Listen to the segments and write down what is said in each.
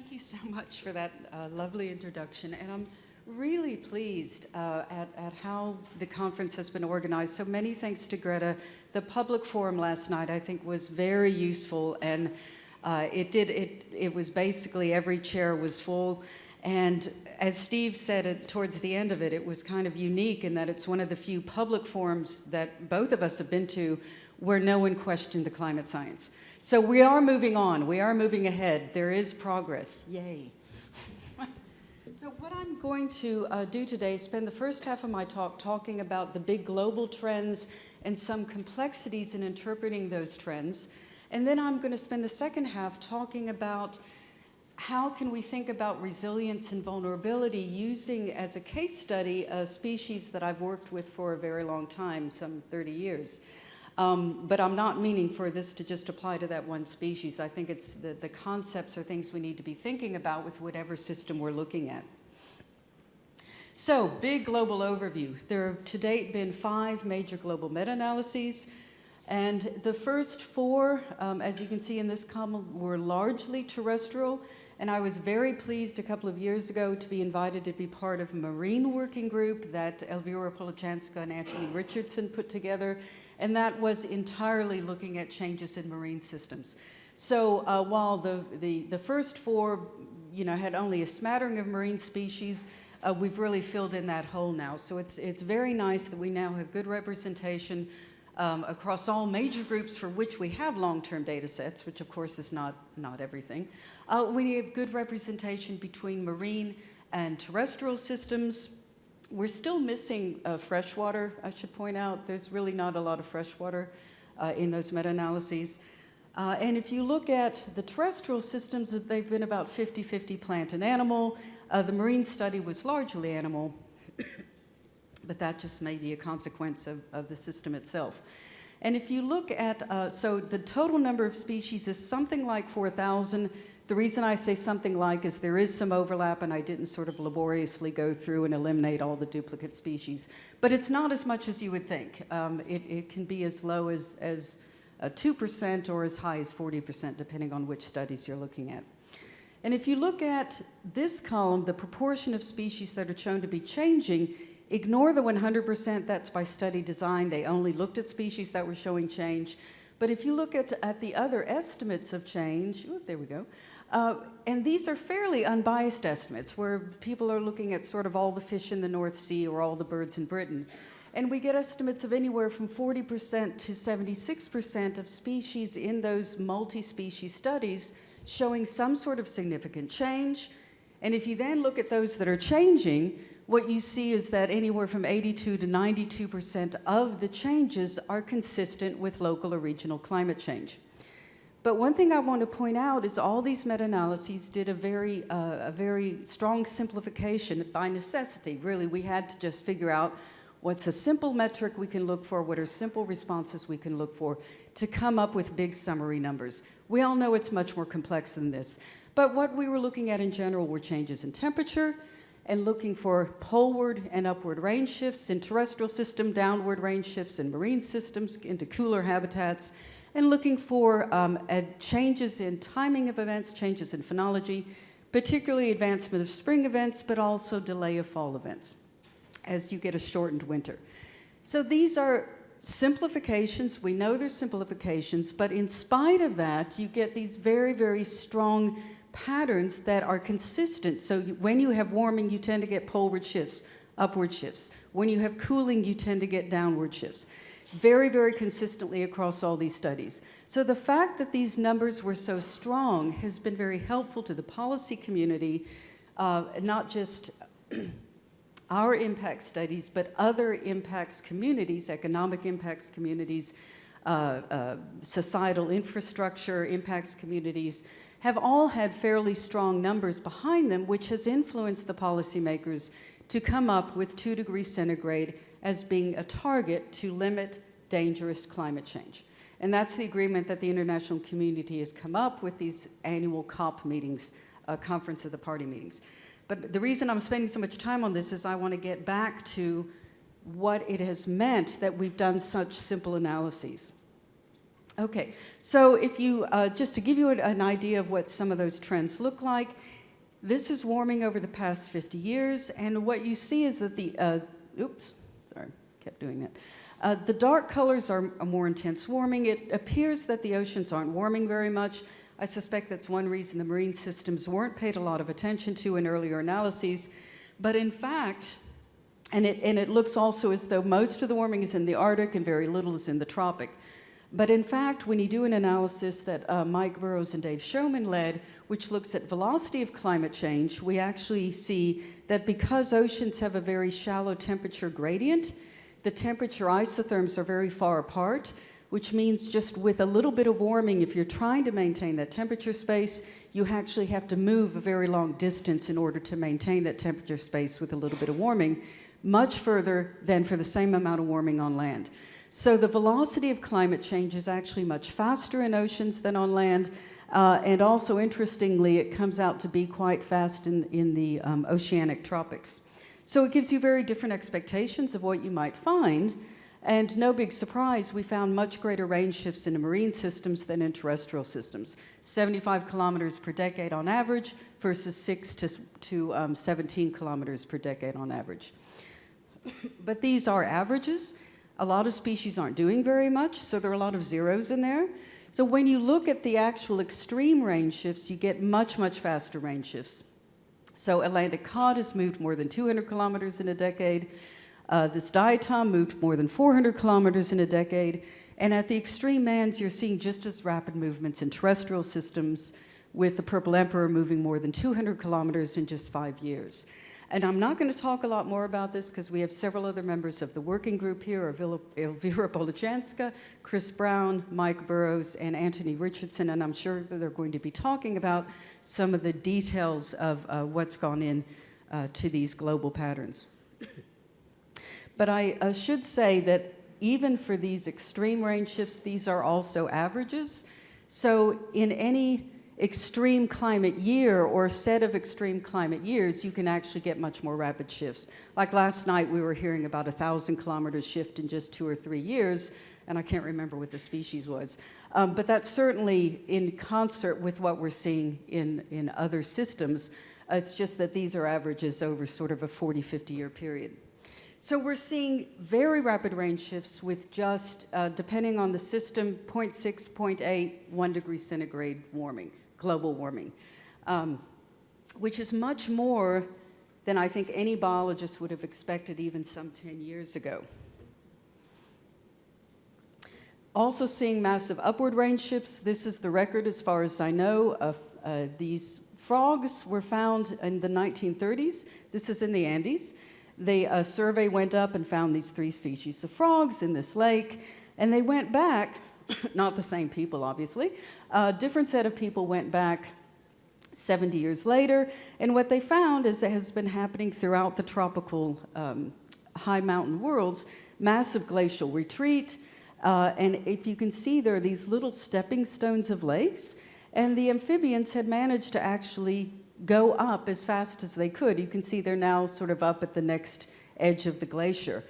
Thank you so much for that lovely introduction. And I'm really pleased at how the conference has been organized. So many thanks to Greta. The public forum last night, I think, was very useful. And it was basically every chair was full. And as Steve said towards the end of it, it was kind of unique in that it's one of the few public forums that both of us have been to where no one questioned the climate science. So we are moving on. We are moving ahead. There is progress. Yay. So what I'm going to do today is spend the first half of my talk talking about the big global trends and some complexities in interpreting those trends. And then I'm going to spend the second half talking about how can we think about resilience and vulnerability using as a case study a species that I've worked with for a very long time, some 30 years. But I'm not meaning for this to just apply to that one species. I think it's the concepts are things we need to be thinking about with whatever system we're looking at. So, big global overview. There have to date been 5 major global meta-analyses. And the first 4, as you can see in this column, were largely terrestrial. And I was very pleased a couple of years ago to be invited to be part of a marine working group that Elvira Polochanska and Anthony Richardson put together. And that was entirely looking at changes in marine systems. So while the first 4, had only a smattering of marine species, we've really filled in that hole now. So it's very nice that we now have good representation across all major groups for which we have long-term data sets, which of course is not everything. We have good representation between marine and terrestrial systems. We're still missing freshwater, I should point out. There's really not a lot of freshwater in those meta-analyses. And if you look at the terrestrial systems, they've been about 50-50 plant and animal. The marine study was largely animal, but that just may be a consequence of the system itself. And if you look at, so the total number of species is something like 4,000. The reason I say something like is there is some overlap, and I didn't sort of laboriously go through and eliminate all the duplicate species. But it's not as much as you would think. It can be as low as 2% or as high as 40%, depending on which studies you're looking at. And if you look at this column, the proportion of species that are shown to be changing, ignore the 100%, that's by study design. They only looked at species that were showing change. But if you look at the other estimates of change, there we go, and these are fairly unbiased estimates where people are looking at sort of all the fish in the North Sea or all the birds in Britain. And we get estimates of anywhere from 40% to 76% of species in those multi-species studies showing some sort of significant change. And if you then look at those that are changing, what you see is that anywhere from 82 to 92% of the changes are consistent with local or regional climate change. But one thing I want to point out is all these meta-analyses did a very strong simplification by necessity. Really, we had to just figure out what's a simple metric we can look for, what are simple responses we can look for to come up with big summary numbers. We all know it's much more complex than this. But what we were looking at in general were changes in temperature and looking for poleward and upward range shifts in terrestrial system, downward range shifts in marine systems into cooler habitats, and looking for changes in timing of events, changes in phenology, particularly advancement of spring events, but also delay of fall events as you get a shortened winter. So these are simplifications. We know they're simplifications, but in spite of that, you get these very, very strong patterns that are consistent. So when you have warming, you tend to get poleward shifts, upward shifts. When you have cooling, you tend to get downward shifts. Very, very consistently across all these studies. So the fact that these numbers were so strong has been very helpful to the policy community, not just our impact studies, but other impacts communities, economic impacts communities, societal infrastructure impacts communities, have all had fairly strong numbers behind them, which has influenced the policymakers to come up with 2 degrees centigrade as being a target to limit dangerous climate change. And that's the agreement that the international community has come up with these annual COP meetings, Conference of the Party meetings. But the reason I'm spending so much time on this is I want to get back to what it has meant that we've done such simple analyses. Okay, so if you, just to give you an idea of what some of those trends look like, this is warming over the past 50 years, and what you see is that the, oops, sorry, kept doing that. The dark colors are a more intense warming. It appears that the oceans aren't warming very much. I suspect that's one reason the marine systems weren't paid a lot of attention to in earlier analyses. But in fact, and it looks also as though most of the warming is in the Arctic and very little is in the tropic. But in fact, when you do an analysis that Mike Burrows and Dave Schoeman led, which looks at velocity of climate change, we actually see that because oceans have a very shallow temperature gradient, the temperature isotherms are very far apart, which means just with a little bit of warming, if you're trying to maintain that temperature space, you actually have to move a very long distance in order to maintain that temperature space with a little bit of warming, much further than for the same amount of warming on land. So the velocity of climate change is actually much faster in oceans than on land, and also interestingly, it comes out to be quite fast in the oceanic tropics. So it gives you very different expectations of what you might find, and no big surprise, we found much greater range shifts in the marine systems than in terrestrial systems. 75 kilometers per decade on average versus 6 to 17 kilometers per decade on average. But these are averages. A lot of species aren't doing very much, so there are a lot of zeros in there. So when you look at the actual extreme range shifts, you get much, much faster range shifts. So Atlantic cod has moved more than 200 kilometers in a decade. This diatom moved more than 400 kilometers in a decade. And at the extreme ends, you're seeing just as rapid movements in terrestrial systems, with the purple emperor moving more than 200 kilometers in just 5 years. And I'm not going to talk a lot more about this because we have several other members of the working group here, Elvira Bolochanska, Chris Brown, Mike Burrows, and Anthony Richardson, and I'm sure that they're going to be talking about some of the details of what's gone in to these global patterns. But I should say that even for these extreme range shifts, these are also averages. So in any extreme climate year or set of extreme climate years, you can actually get much more rapid shifts. Like last night, we were hearing about 1,000 kilometers shift in just 2 or 3 years, and I can't remember what the species was. But that's certainly in concert with what we're seeing in other systems. It's just that these are averages over sort of a 40, 50-year period. So we're seeing very rapid range shifts with just, depending on the system, 0.6, 0.8, 1 degree centigrade warming. Global warming, which is much more than I think any biologist would have expected even some 10 years ago. Also seeing massive upward range shifts. This is the record as far as I know of these frogs were found in the 1930s. This is in the Andes. The survey went up and found these 3 species of frogs in this lake, and they went back. Not the same people, obviously. A different set of people went back 70 years later, and what they found is it has been happening throughout the tropical high mountain worlds, massive glacial retreat, and if you can see, there are these little stepping stones of lakes, and the amphibians had managed to actually go up as fast as they could. You can see they're now sort of up at the next edge of the glacier.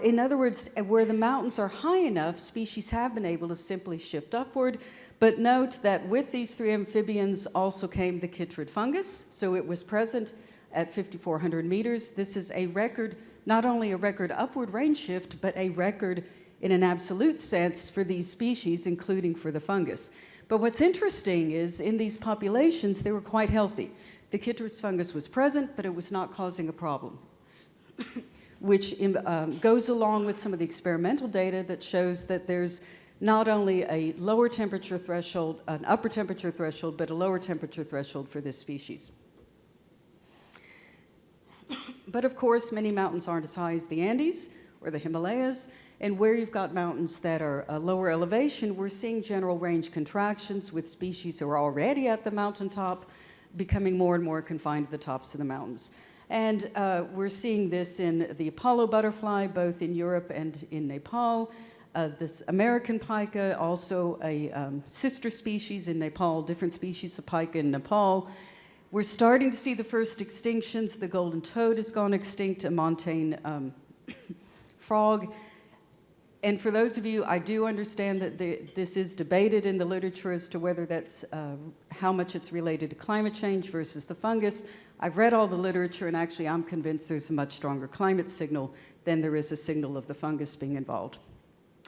In other words, where the mountains are high enough, species have been able to simply shift upward. But note that with these 3 amphibians also came the chytrid fungus. So it was present at 5,400 meters. This is a record, not only a record upward range shift, but a record in an absolute sense for these species, including for the fungus. But what's interesting is in these populations, they were quite healthy. The chytrid fungus was present, but it was not causing a problem. Which goes along with some of the experimental data that shows that there's not only a lower temperature threshold, an upper temperature threshold, but a lower temperature threshold for this species. But of course, many mountains aren't as high as the Andes or the Himalayas, and where you've got mountains that are a lower elevation, we're seeing general range contractions with species who are already at the mountaintop becoming more and more confined to the tops of the mountains. And we're seeing this in the Apollo butterfly, both in Europe and in Nepal. This American pica, also a sister species in Nepal, different species of pica in Nepal. We're starting to see the first extinctions. The golden toad has gone extinct, a montane frog. And for those of you, I do understand that this is debated in the literature as to whether that's how much it's related to climate change versus the fungus. I've read all the literature, and actually I'm convinced there's a much stronger climate signal than there is a signal of the fungus being involved.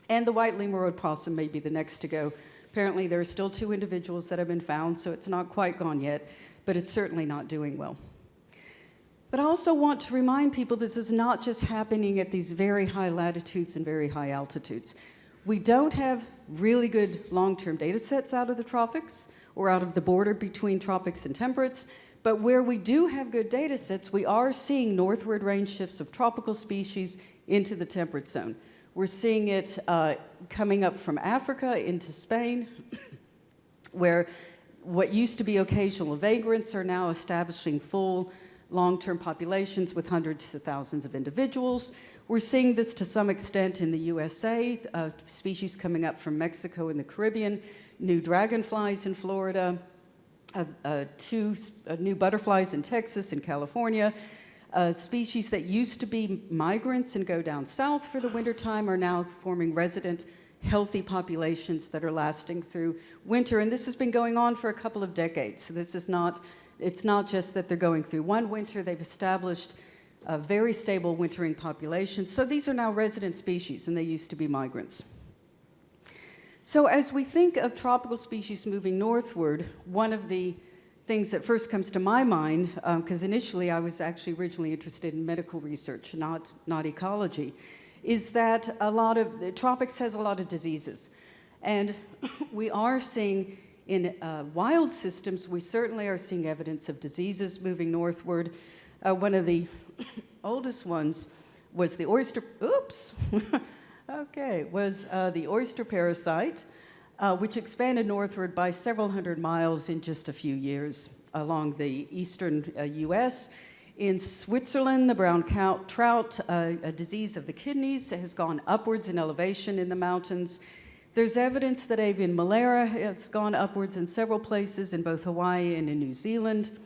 And the white lemur-road possum may be the next to go. Apparently there are still 2 individuals that have been found, so it's not quite gone yet, but it's certainly not doing well. But I also want to remind people this is not just happening at these very high latitudes and very high altitudes. We don't have really good long-term data sets out of the tropics or out of the border between tropics and temperates, but where we do have good data sets, we are seeing northward range shifts of tropical species into the temperate zone. We're seeing it coming up from Africa into Spain, where what used to be occasional vagrants are now establishing full long-term populations with hundreds of thousands of individuals. We're seeing this to some extent in the USA, species coming up from Mexico and the Caribbean, new dragonflies in Florida, 2 new butterflies in Texas and California. Species that used to be migrants and go down south for the wintertime are now forming resident, healthy populations that are lasting through winter. And this has been going on for a couple of decades. So this is not, it's not just that they're going through one winter, they've established a very stable wintering population. So these are now resident species, and they used to be migrants. So as we think of tropical species moving northward, one of the things that first comes to my mind, because initially I was actually originally interested in medical research, not ecology, is that the tropics has a lot of diseases. And we are seeing in wild systems, we certainly are seeing evidence of diseases moving northward. One of the oldest ones was the oyster, the oyster parasite, which expanded northward by several hundred miles in just a few years along the eastern US. In Switzerland, the brown trout, a disease of the kidneys, has gone upwards in elevation in the mountains. There's evidence that avian malaria has gone upwards in several places in both Hawaii and in New Zealand.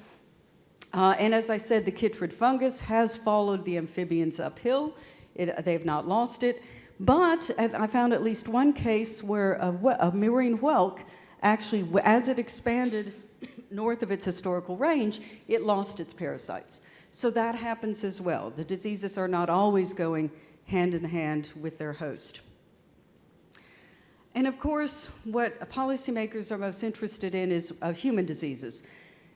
And as I said, the chytrid fungus has followed the amphibians uphill. They've not lost it. But I found at least one case where a marine whelk actually, as it expanded north of its historical range, it lost its parasites. So that happens as well. The diseases are not always going hand in hand with their host. And of course, what policymakers are most interested in is human diseases.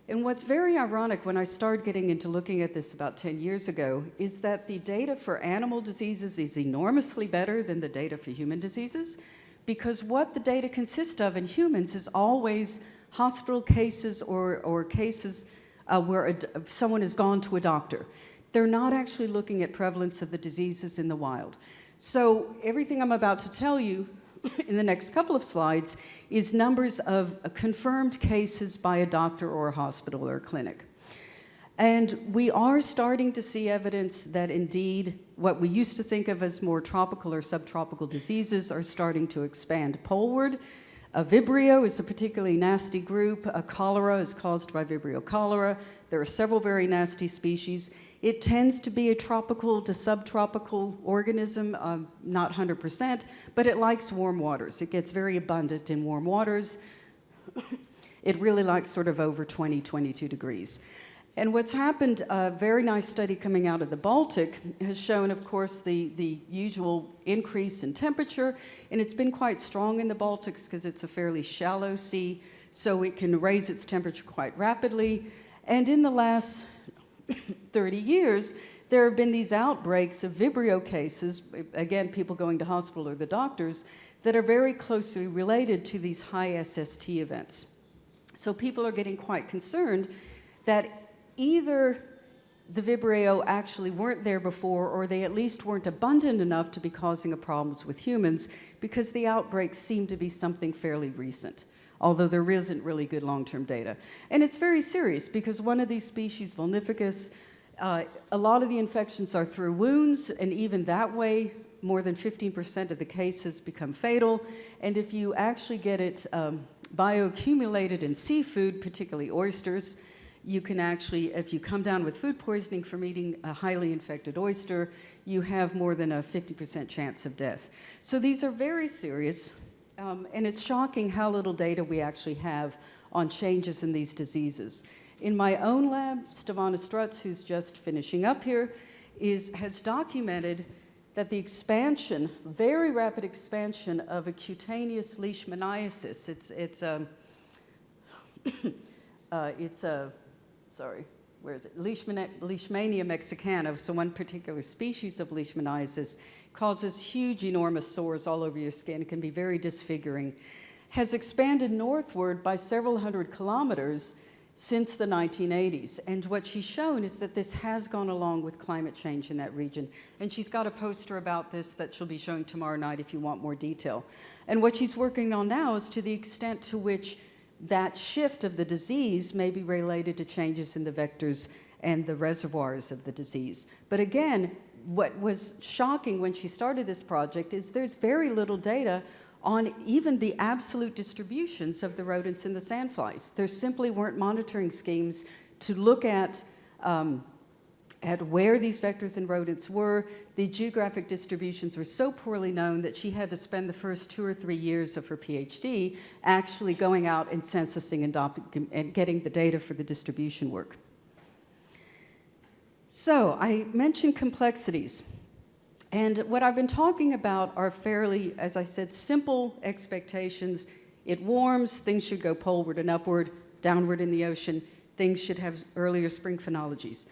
And what's very ironic when I started getting into looking at this about 10 years ago is that the data for animal diseases is enormously better than the data for human diseases, because what the data consists of in humans is always hospital cases or cases where someone has gone to a doctor. They're not actually looking at prevalence of the diseases in the wild. So everything I'm about to tell you in the next couple of slides is numbers of confirmed cases by a doctor or a hospital or a clinic. And we are starting to see evidence that indeed what we used to think of as more tropical or subtropical diseases are starting to expand poleward. Vibrio is a particularly nasty group. Cholera is caused by Vibrio cholera. There are several very nasty species. It tends to be a tropical to subtropical organism, not 100%, but it likes warm waters. It gets very abundant in warm waters. It really likes sort of over 20, 22 degrees. And what's happened, a very nice study coming out of the Baltic has shown, of course, the usual increase in temperature, and it's been quite strong in the Baltics because it's a fairly shallow sea, so it can raise its temperature quite rapidly. And in the last 30 years, there have been these outbreaks of Vibrio cases, again, people going to hospital or the doctors, that are very closely related to these high SST events. So people are getting quite concerned that either the Vibrio actually weren't there before, or they at least weren't abundant enough to be causing problems with humans, because the outbreaks seem to be something fairly recent, although there isn't really good long-term data. And it's very serious, because one of these species, Vulnificus, a lot of the infections are through wounds, and even that way, more than 15% of the cases become fatal. And if you actually get it bioaccumulated in seafood, particularly oysters, you can actually, if you come down with food poisoning from eating a highly infected oyster, you have more than a 50% chance of death. So these are very serious, and it's shocking how little data we actually have on changes in these diseases. In my own lab, Stevana Strutz, who's just finishing up here, has documented that the expansion, very rapid expansion of a cutaneous leishmaniasis, Leishmania mexicana, so one particular species of leishmaniasis, causes huge, enormous sores all over your skin. It can be very disfiguring. Has expanded northward by several hundred kilometers since the 1980s. And what she's shown is that this has gone along with climate change in that region. And she's got a poster about this that she'll be showing tomorrow night if you want more detail. And what she's working on now is to the extent to which that shift of the disease may be related to changes in the vectors and the reservoirs of the disease. But again, what was shocking when she started this project is there's very little data on even the absolute distributions of the rodents and the sandflies. There simply weren't monitoring schemes to look at where these vectors and rodents were. The geographic distributions were so poorly known that she had to spend the first 2 or 3 years of her PhD actually going out and censusing and getting the data for the distribution work. So I mentioned complexities. And what I've been talking about are fairly, as I said, simple expectations. It warms, things should go poleward and upward, downward in the ocean, things should have earlier spring phenologies.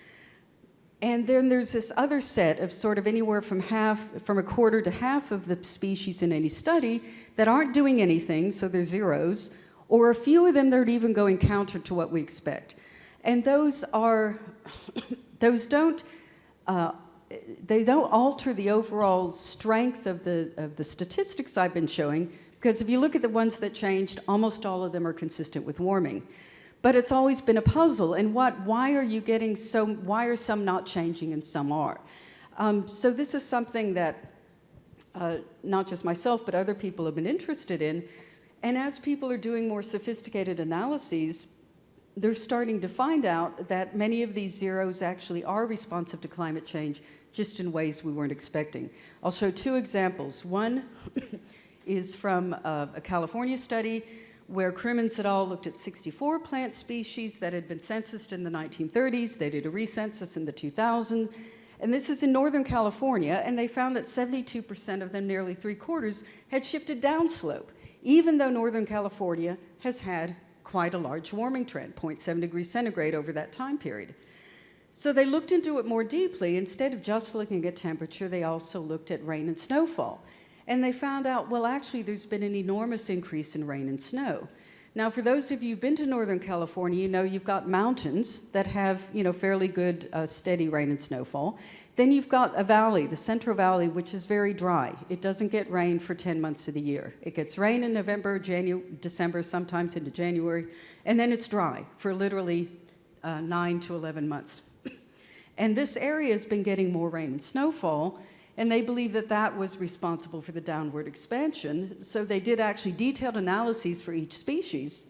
And then there's this other set of sort of anywhere from a quarter to half of the species in any study that aren't doing anything, so they're zeros, or a few of them that are even going counter to what we expect. And those don't alter the overall strength of the statistics I've been showing, because if you look at the ones that changed, almost all of them are consistent with warming. But it's always been a puzzle, and why are some not changing and some are? So this is something that not just myself, but other people have been interested in, and as people are doing more sophisticated analyses, they're starting to find out that many of these zeros actually are responsive to climate change, just in ways we weren't expecting. I'll show 2 examples. One is from a California study where Crimmins et al. Looked at 64 plant species that had been censused in the 1930s. They did a recensus in the 2000s. And this is in Northern California, and they found that 72% of them, nearly 3/4, had shifted downslope, even though Northern California has had quite a large warming trend, 0.7 degrees centigrade over that time period. So they looked into it more deeply. Instead of just looking at temperature, they also looked at rain and snowfall. And they found out, well, actually, there's been an enormous increase in rain and snow. Now, for those of you who've been to Northern California, you know you've got mountains that have, fairly good steady rain and snowfall. Then you've got a valley, the Central Valley, which is very dry. It doesn't get rain for 10 months of the year. It gets rain in November, December, sometimes into January, and then it's dry for literally 9 to 11 months. And this area has been getting more rain and snowfall, and they believe that that was responsible for the downward expansion. So they did actually detailed analyses for each species.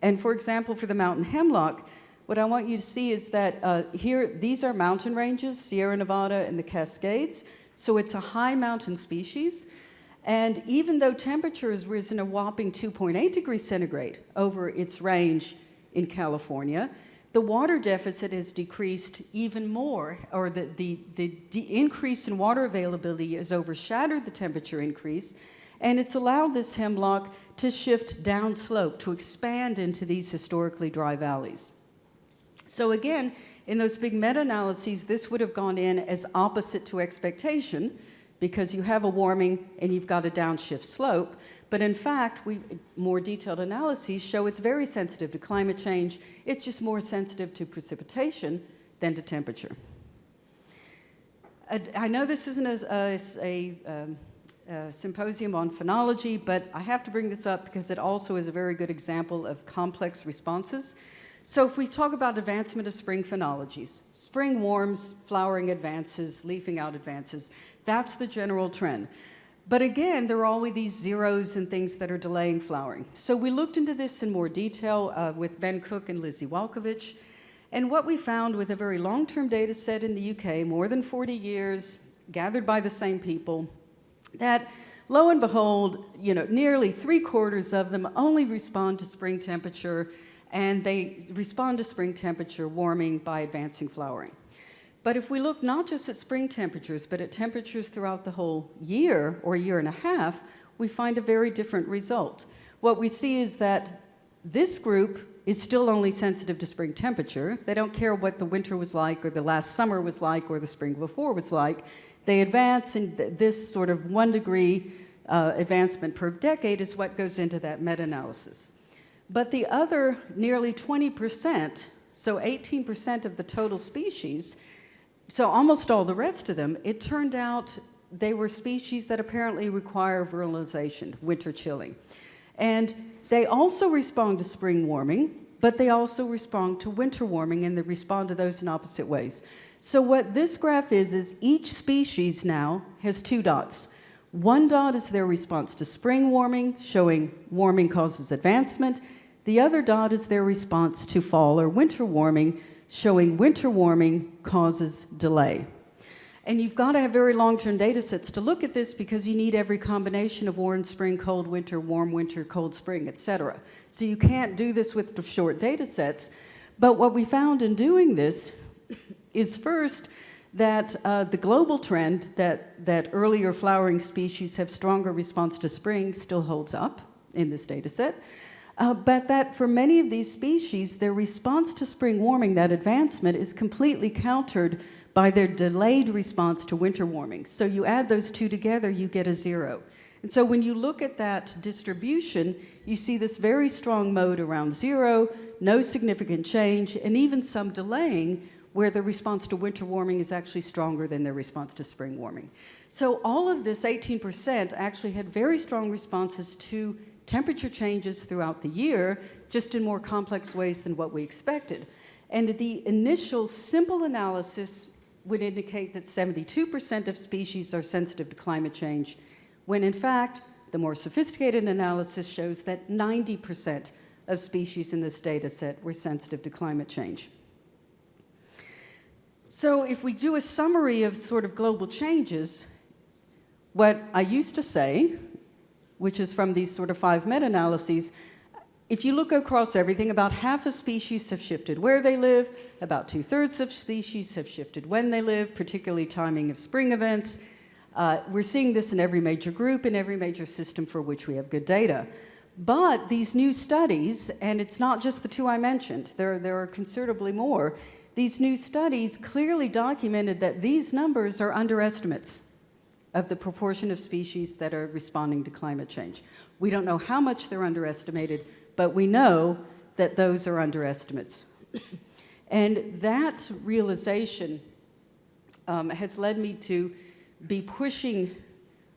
And for example, for the mountain hemlock, what I want you to see is that here, these are mountain ranges, Sierra Nevada and the Cascades. So it's a high mountain species. And even though temperature has risen a whopping 2.8 degrees centigrade over its range in California, the water deficit has decreased even more, or the increase in water availability has overshadowed the temperature increase, and it's allowed this hemlock to shift downslope, to expand into these historically dry valleys. So again, in those big meta-analyses, this would have gone in as opposite to expectation, because you have a warming and you've got a downshift slope. But in fact, more detailed analyses show it's very sensitive to climate change. It's just more sensitive to precipitation than to temperature. I know this isn't a symposium on phenology, but I have to bring this up because it also is a very good example of complex responses. So if we talk about advancement of spring phenologies, spring warms, flowering advances, leafing out advances, that's the general trend. But again, there are always these zeros and things that are delaying flowering. So we looked into this in more detail with Ben Cook and Lizzie Walkovich, And what we found with a very long-term data set in the UK, more than 40 years, gathered by the same people, that lo and behold, nearly 3/4 of them only respond to spring temperature, and they respond to spring temperature warming by advancing flowering. But if we look not just at spring temperatures, but at temperatures throughout the whole year or year and a half, we find a very different result. What we see is that this group is still only sensitive to spring temperature. They don't care what the winter was like, or the last summer was like, or the spring before was like. They advance, and this sort of 1 degree advancement per decade is what goes into that meta-analysis. But the other nearly 20%, so 18% of the total species, so almost all the rest of them, it turned out they were species that apparently require vernalization, winter chilling. And they also respond to spring warming, but they also respond to winter warming, and they respond to those in opposite ways. So what this graph is each species now has 2 dots. One dot is their response to spring warming, showing warming causes advancement. The other dot is their response to fall or winter warming, showing winter warming causes delay. And you've got to have very long-term data sets to look at this, because you need every combination of warm spring, cold winter, warm winter, cold spring, etc. So you can't do this with short data sets. But what we found in doing this is first that the global trend that earlier flowering species have stronger response to spring still holds up in this data set. But that for many of these species, their response to spring warming, that advancement, is completely countered by their delayed response to winter warming. So you add those 2 together, you get a 0. And so when you look at that distribution, you see this very strong mode around 0, no significant change, and even some delaying, where the response to winter warming is actually stronger than their response to spring warming. So all of this 18% actually had very strong responses to temperature changes throughout the year, just in more complex ways than what we expected. And the initial simple analysis would indicate that 72% of species are sensitive to climate change, when in fact, the more sophisticated analysis shows that 90% of species in this data set were sensitive to climate change. So if we do a summary of sort of global changes, what I used to say, which is from these sort of 5 meta-analyses, if you look across everything, about half of species have shifted where they live, about 2/3 of species have shifted when they live, particularly timing of spring events. We're seeing this in every major group, in every major system for which we have good data. But these new studies, and it's not just the 2 I mentioned, there are considerably more, these new studies clearly documented that these numbers are underestimates of the proportion of species that are responding to climate change. We don't know how much they're underestimated, but we know that those are underestimates. And that realization has led me to be pushing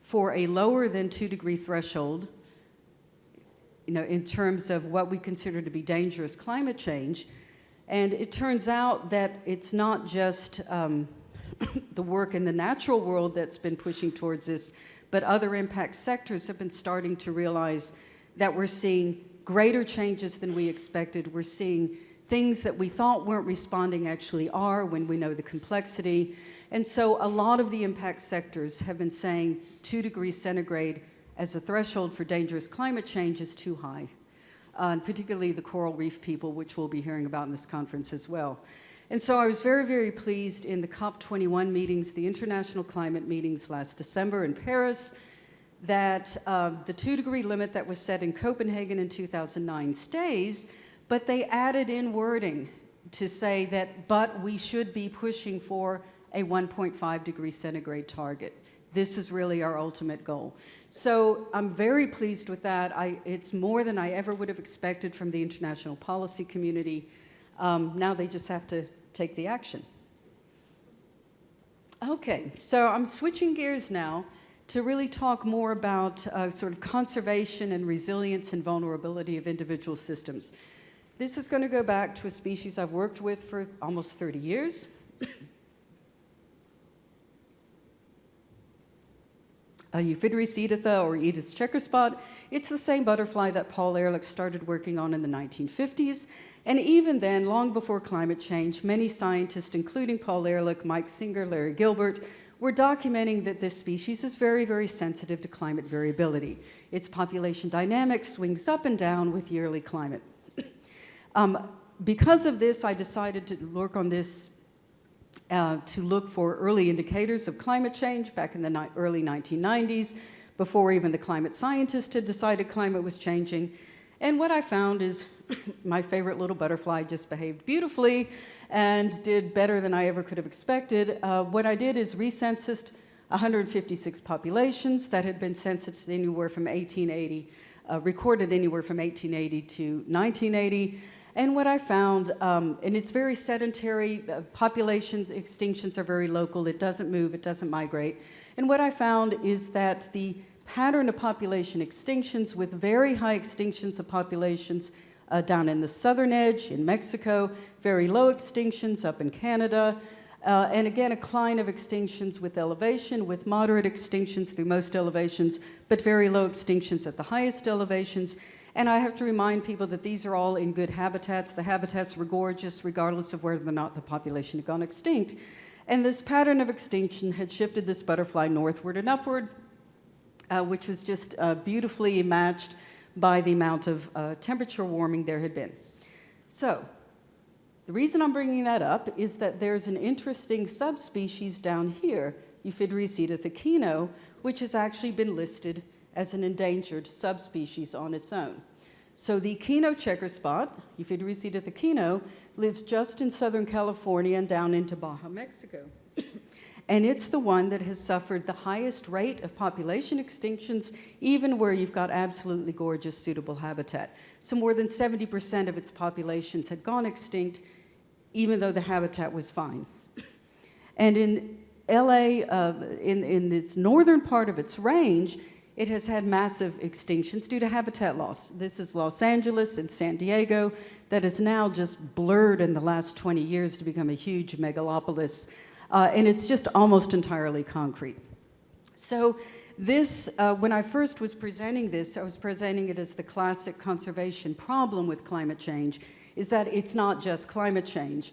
for a lower than 2 degree threshold, in terms of what we consider to be dangerous climate change. And it turns out that it's not just the work in the natural world that's been pushing towards this, but other impact sectors have been starting to realize that we're seeing greater changes than we expected. We're seeing things that we thought weren't responding actually are, when we know the complexity. And so a lot of the impact sectors have been saying 2 degrees centigrade as a threshold for dangerous climate change is too high, and particularly the coral reef people, which we'll be hearing about in this conference as well. And so I was very, very pleased in the COP21 meetings, the international climate meetings last December in Paris, that the 2 degree limit that was set in Copenhagen in 2009 stays, but they added in wording to say that, but we should be pushing for a 1.5 degree centigrade target. This is really our ultimate goal. So I'm very pleased with that. It's more than I ever would have expected from the international policy community. Now they just have to take the action. Okay, so I'm switching gears now to really talk more about sort of conservation and resilience and vulnerability of individual systems. This is going to go back to a species I've worked with for almost 30 years. Euphideris editha, or Edith's checker spot. It's the same butterfly that Paul Ehrlich started working on in the 1950s. And even then, long before climate change, many scientists, including Paul Ehrlich, Mike Singer, Larry Gilbert, were documenting that this species is very, very sensitive to climate variability. Its population dynamics swings up and down with yearly climate. Because of this, I decided to work on this to look for early indicators of climate change back in the early 1990s, before even the climate scientists had decided climate was changing. And what I found is my favorite little butterfly just behaved beautifully and did better than I ever could have expected. What I did is recensused 156 populations that had been censused anywhere from 1880, recorded anywhere from 1880 to 1980. And what I found, and it's very sedentary, populations, extinctions are very local, it doesn't move, it doesn't migrate. And what I found is that the pattern of population extinctions, with very high extinctions of populations down in the southern edge in Mexico, very low extinctions up in Canada, and again a decline of extinctions with elevation, with moderate extinctions through most elevations, but very low extinctions at the highest elevations. And I have to remind people that these are all in good habitats. The habitats were gorgeous regardless of whether or not the population had gone extinct. And this pattern of extinction had shifted this butterfly northward and upward, which was just beautifully matched by the amount of temperature warming there had been. So the reason I'm bringing that up is that there's an interesting subspecies down here, Euphideris editha quino, which has actually been listed as an endangered subspecies on its own. So the quino checker spot, Euphideris editha quino, lives just in Southern California and down into Baja, Mexico. And it's the one that has suffered the highest rate of population extinctions, even where you've got absolutely gorgeous, suitable habitat. So more than 70% of its populations had gone extinct, even though the habitat was fine. And in LA, in this northern part of its range, it has had massive extinctions due to habitat loss. This is Los Angeles and San Diego that is now just blurred in the last 20 years to become a huge megalopolis. And it's just almost entirely concrete. So this, when I first was presenting this, I was presenting it as the classic conservation problem with climate change, is that it's not just climate change.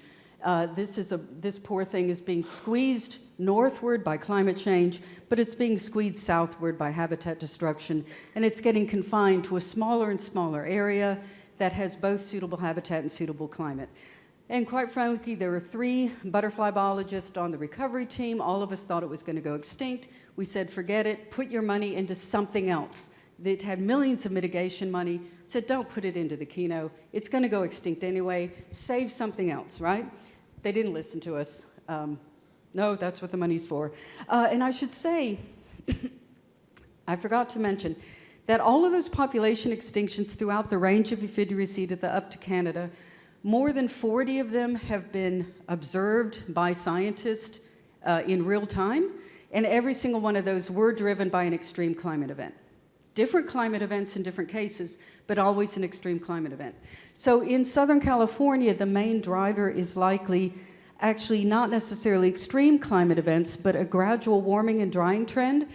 This poor thing is being squeezed northward by climate change, but it's being squeezed southward by habitat destruction, and it's getting confined to a smaller and smaller area that has both suitable habitat and suitable climate. And quite frankly, there were 3 butterfly biologists on the recovery team. All of us thought it was going to go extinct. We said, forget it, put your money into something else. It had millions of mitigation money. Said, don't put it into the quino. It's going to go extinct anyway. Save something else, right? They didn't listen to us. No, that's what the money's for. And I should say, I forgot to mention, that all of those population extinctions throughout the range of Euphideris editha up to Canada, more than 40 of them have been observed by scientists in real time, and every single one of those were driven by an extreme climate event. Different climate events in different cases, but always an extreme climate event. So in Southern California, the main driver is likely actually not necessarily extreme climate events, but a gradual warming and drying trend.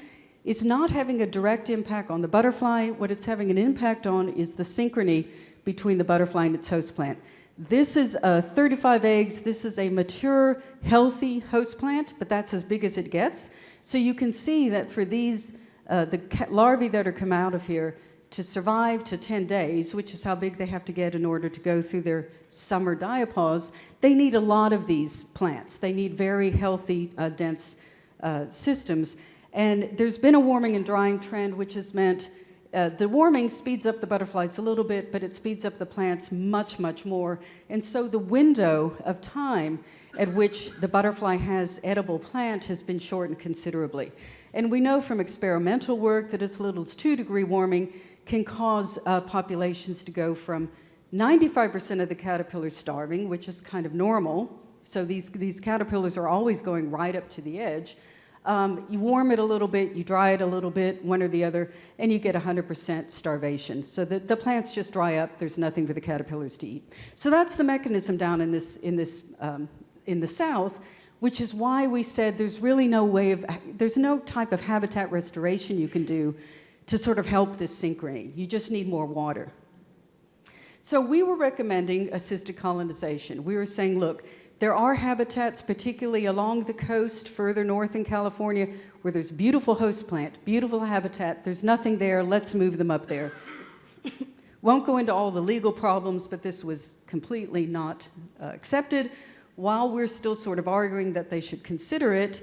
Is not having a direct impact on the butterfly. What it's having an impact on is the synchrony between the butterfly and its host plant. This is 35 eggs. This is a mature, healthy host plant, but that's as big as it gets. So you can see that for these, the larvae that are come out of here, to survive to 10 days, which is how big they have to get in order to go through their summer diapause, they need a lot of these plants. They need very healthy, dense systems. And there's been a warming and drying trend, which has meant the warming speeds up the butterflies a little bit, but it speeds up the plants much, much more. And so the window of time at which the butterfly has edible plant has been shortened considerably. And we know from experimental work that as little as 2-degree warming can cause populations to go from 95% of the caterpillars starving, which is kind of normal. So these caterpillars are always going right up to the edge. You warm it a little bit, you dry it a little bit, one or the other, and you get 100% starvation. So the plants just dry up, there's nothing for the caterpillars to eat. So that's the mechanism down in the south, which is why we said there's no type of habitat restoration you can do to sort of help this synchrony. You just need more water. So we were recommending assisted colonization. We were saying, look, there are habitats, particularly along the coast, further north in California, where there's beautiful host plant, beautiful habitat. There's nothing there. Let's move them up there. Won't go into all the legal problems, but this was completely not accepted. While we're still sort of arguing that they should consider it,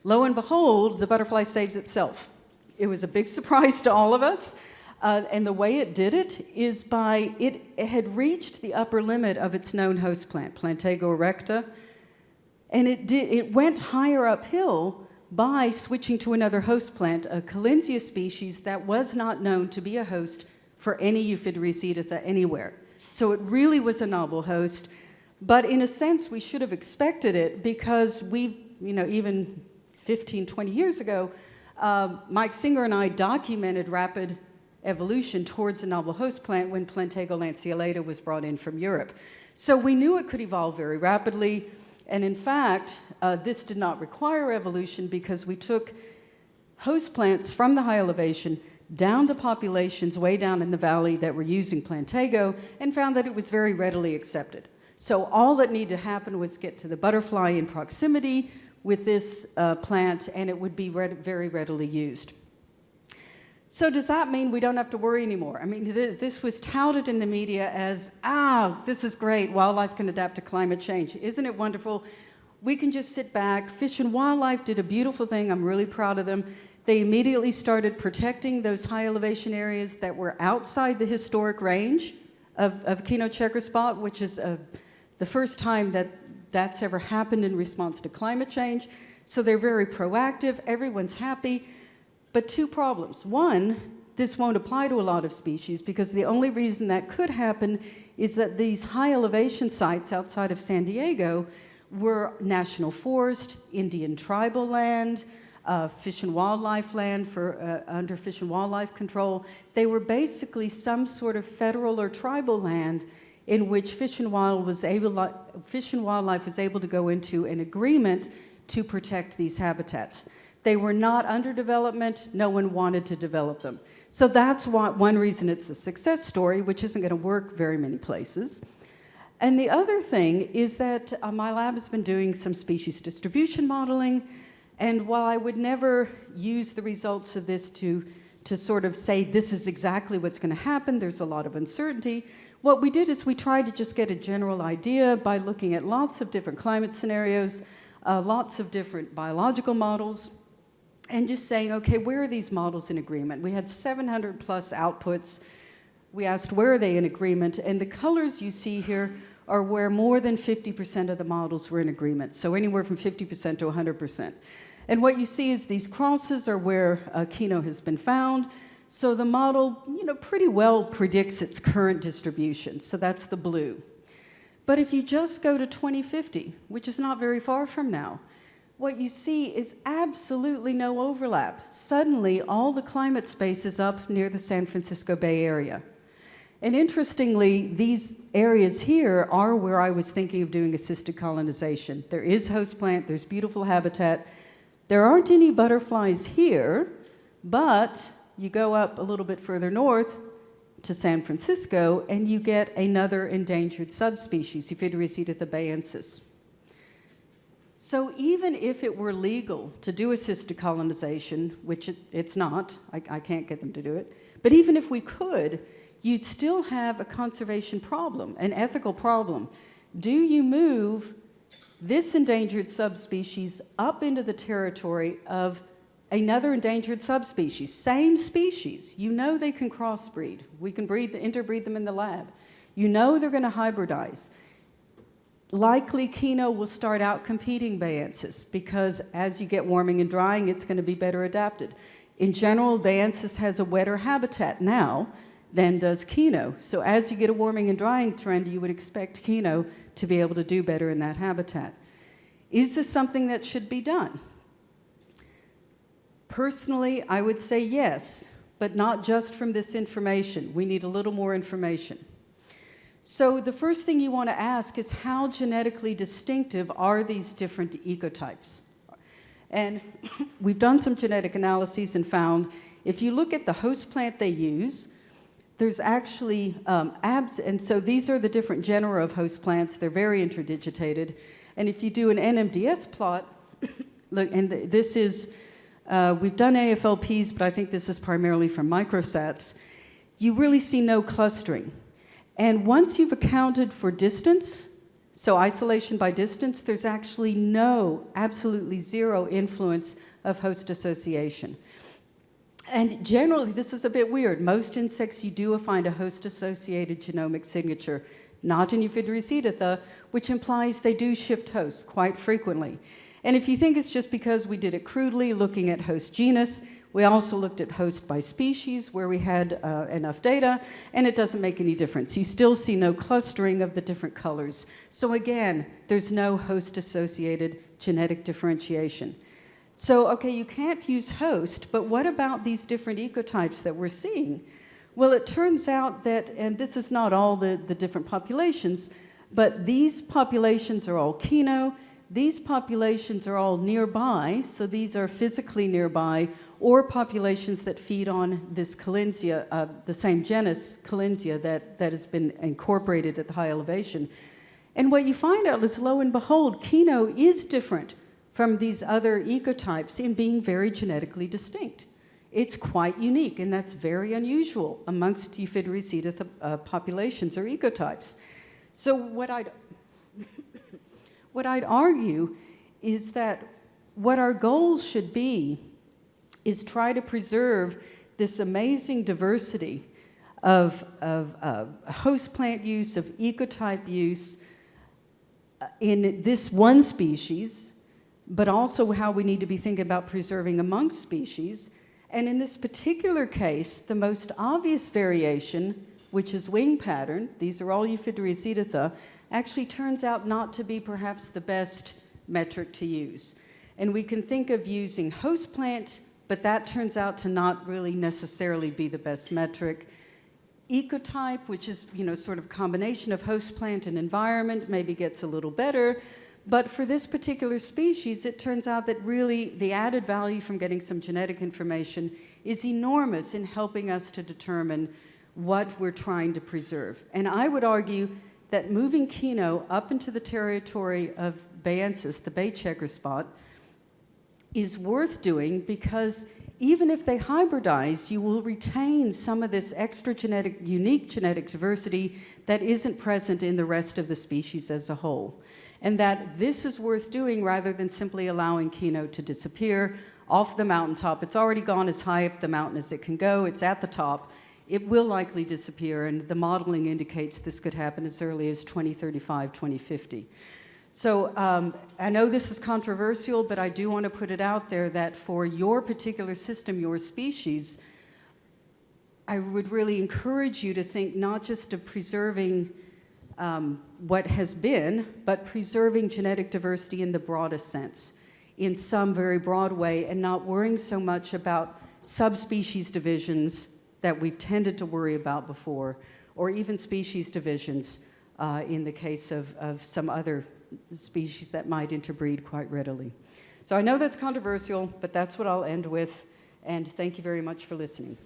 lo and behold, the butterfly saves itself. It was a big surprise to all of us. And the way it did it is by, it had reached the upper limit of its known host plant, Plantago erecta, and it went higher uphill by switching to another host plant, a Collinsia species that was not known to be a host for any Euphidaris editha anywhere. So it really was a novel host, but in a sense we should have expected it because even 15, 20 years ago, Mike Singer and I documented rapid evolution towards a novel host plant when Plantago lanceolata was brought in from Europe. So we knew it could evolve very rapidly, and in fact, this did not require evolution because we took host plants from the high elevation down to populations way down in the valley that were using Plantago and found that it was very readily accepted. So all that needed to happen was get to the butterfly in proximity with this plant, and it would be very readily used. So does that mean we don't have to worry anymore? I mean, this was touted in the media as, this is great, wildlife can adapt to climate change. Isn't it wonderful? We can just sit back. Fish and Wildlife did a beautiful thing. I'm really proud of them. They immediately started protecting those high elevation areas that were outside the historic range of quino checker spot, which is the first time that that's ever happened in response to climate change. So they're very proactive. Everyone's happy. But two problems. One, this won't apply to a lot of species because the only reason that could happen is that these high elevation sites outside of San Diego were national forest, Indian tribal land, fish and wildlife land for under fish and wildlife control. They were basically some sort of federal or tribal land in which Fish and Wildlife was able to go into an agreement to protect these habitats. They were not under development. No one wanted to develop them. So that's one reason it's a success story, which isn't going to work very many places. And the other thing is that my lab has been doing some species distribution modeling, and while I would never use the results of this to sort of say this is exactly what's going to happen, there's a lot of uncertainty, what we did is we tried to just get a general idea by looking at lots of different climate scenarios, lots of different biological models, and just saying, okay, where are these models in agreement? We had 700 plus outputs. We asked, where are they in agreement? And the colors you see here are where more than 50% of the models were in agreement. So anywhere from 50% to 100%. And what you see is these crosses are where quino has been found. So the model, pretty well predicts its current distribution. So that's the blue. But if you just go to 2050, which is not very far from now, what you see is absolutely no overlap. Suddenly, all the climate space is up near the San Francisco Bay Area. And interestingly, these areas here are where I was thinking of doing assisted colonization. There is host plant, there's beautiful habitat. There aren't any butterflies here, but you go up a little bit further north to San Francisco and you get another endangered subspecies, Euphidaris editha bayensis. So even if it were legal to do assisted colonization, which it's not, I can't get them to do it, but even if we could, you'd still have a conservation problem, an ethical problem. Do you move this endangered subspecies up into the territory of another endangered subspecies, same species? You know they can crossbreed. We can interbreed them in the lab. You know they're going to hybridize. Likely quino will start out competing bayensis because as you get warming and drying, it's going to be better adapted. In general, bayensis has a wetter habitat now than does quino. So as you get a warming and drying trend, you would expect quino to be able to do better in that habitat. Is this something that should be done? Personally, I would say yes, but not just from this information. We need a little more information. So the first thing you want to ask is how genetically distinctive are these different ecotypes? And we've done some genetic analyses and found if you look at the host plant they use, there's actually and so these are the different genera of host plants. They're very interdigitated. And if you do an NMDS plot, look, and this is, we've done AFLPs, but I think this is primarily from microsats, you really see no clustering. And once you've accounted for distance, so isolation by distance, there's actually absolutely zero influence of host association. And generally, this is a bit weird. Most insects, you do find a host-associated genomic signature, not in Euphideris editha, which implies they do shift hosts quite frequently. And if you think it's just because we did it crudely, looking at host genus, we also looked at host by species where we had enough data, and it doesn't make any difference. You still see no clustering of the different colors. So again, there's no host-associated genetic differentiation. So, okay, you can't use host, but what about these different ecotypes that we're seeing? Well, it turns out that, and this is not all the different populations, but these populations are all quino. These populations are all nearby, so these are physically nearby, or populations that feed on this Collinsia, the same genus, Collinsia, that has been incorporated at the high elevation. And what you find out is, lo and behold, quino is different from these other ecotypes in being very genetically distinct. It's quite unique, and that's very unusual amongst Euphideris editha populations or ecotypes. So what I'd argue is that what our goals should be is try to preserve this amazing diversity of host plant use, of ecotype use in this one species, but also how we need to be thinking about preserving amongst species. And in this particular case, the most obvious variation, which is wing pattern, these are all Euphideris editha, actually turns out not to be perhaps the best metric to use. And we can think of using host plant, but that turns out to not really necessarily be the best metric. Ecotype, which is, sort of combination of host plant and environment, maybe gets a little better. But for this particular species, it turns out that really the added value from getting some genetic information is enormous in helping us to determine what we're trying to preserve. And I would argue that moving quino up into the territory of Baiensis, the bay checker spot, is worth doing because even if they hybridize, you will retain some of this extra unique genetic diversity that isn't present in the rest of the species as a whole. And that this is worth doing rather than simply allowing quino to disappear off the mountaintop. It's already gone as high up the mountain as it can go. It's at the top. It will likely disappear, and the modeling indicates this could happen as early as 2035, 2050. So I know this is controversial, but I do want to put it out there that for your particular system, your species, I would really encourage you to think not just of preserving what has been, but preserving genetic diversity in the broadest sense, in some very broad way, and not worrying so much about subspecies divisions that we've tended to worry about before, or even species divisions in the case of some other species that might interbreed quite readily. So I know that's controversial, but that's what I'll end with, and thank you very much for listening.